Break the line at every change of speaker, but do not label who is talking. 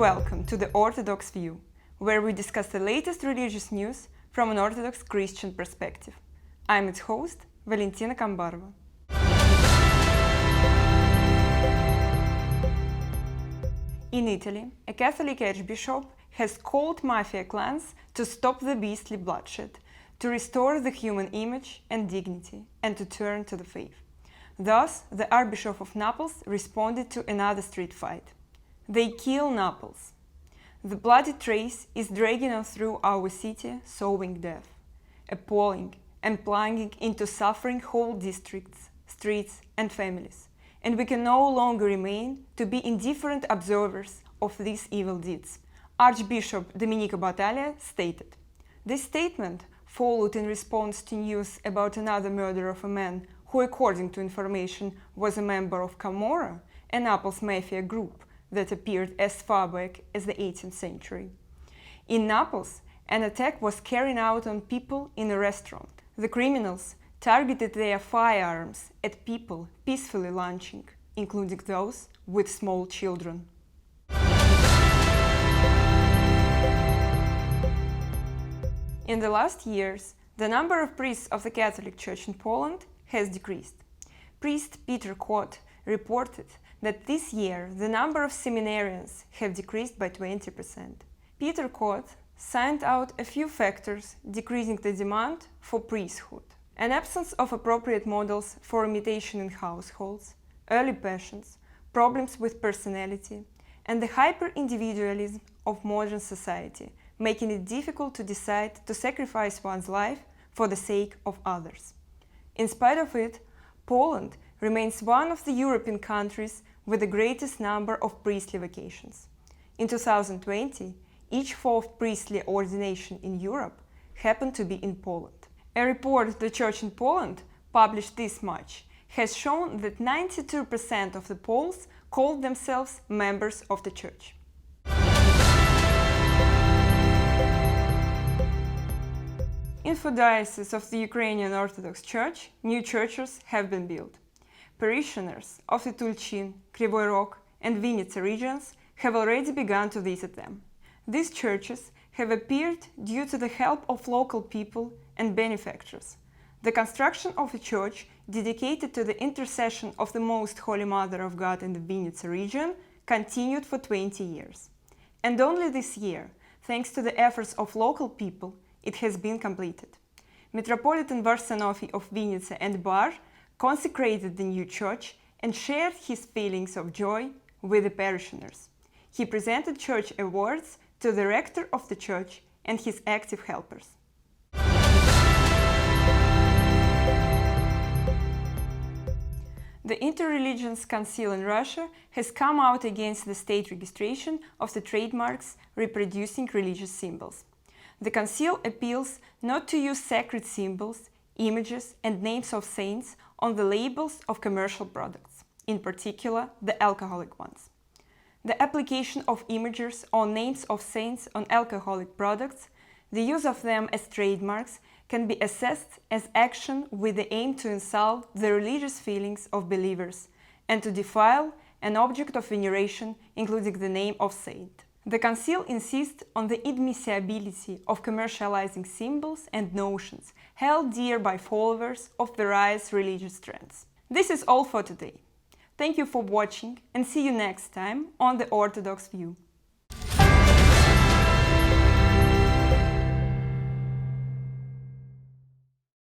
welcome to the Orthodox View, where we discuss the latest religious news from an Orthodox Christian perspective. I'm its host, Valentina Kambarova. In Italy, a Catholic archbishop has called mafia clans to stop the beastly bloodshed, to restore the human image and dignity, and to turn to the faith. Thus, the Archbishop of Naples responded to another street fight. They kill Naples. The bloody trace is dragging on through our city, sowing death, appalling and plunging into suffering whole districts, streets and families. And we can no longer remain to be indifferent observers of these evil deeds. Archbishop Domenico Battaglia stated. This statement followed in response to news about another murder of a man who, according to information, was a member of Camorra, a Naples mafia group that appeared as far back as the 18th century. In Naples, an attack was carried out on people in a restaurant. The criminals targeted their firearms at people peacefully lunching, including those with small children. In the last years, the number of priests of the Catholic Church in Poland has decreased. Priest Peter Kot reported that this year the number of seminarians have decreased by 20%. Peter Kot signed out a few factors decreasing the demand for priesthood: an absence of appropriate models for imitation in households, early passions, problems with personality, and the hyper-individualism of modern society, making it difficult to decide to sacrifice one's life for the sake of others. In spite of it, Poland remains one of the European countries with the greatest number of priestly vocations. In 2020, each fourth priestly ordination in Europe happened to be in Poland. A report the Church in Poland published this March has shown that 92% of the Poles called themselves members of the Church. In 4 dioceses of the Ukrainian Orthodox Church, new churches have been built. Parishioners of the Tulchin, Kryvyi Rog and Vinnytsia regions have already begun to visit them. These churches have appeared due to the help of local people and benefactors. The construction of a church dedicated to the intercession of the Most Holy Mother of God in the Vinnytsia region continued for 20 years. And only this year, thanks to the efforts of local people, it has been completed. Metropolitan Varsanofi of Vinnytsia and Bar consecrated the new church and shared his feelings of joy with the parishioners. He presented church awards to the rector of the church and his active helpers. The Interreligions Council in Russia has come out against the state registration of the trademarks reproducing religious symbols. The Council appeals not to use sacred symbols, images and names of saints on the labels of commercial products, in particular the alcoholic ones. The application of images or names of saints on alcoholic products, the use of them as trademarks, can be assessed as action with the aim to insult the religious feelings of believers and to defile an object of veneration, including the name of saint. The Council insists on the inadmissibility of commercializing symbols and notions held dear by followers of various religious trends. This is all for today. Thank you for watching and see you next time on the Orthodox View.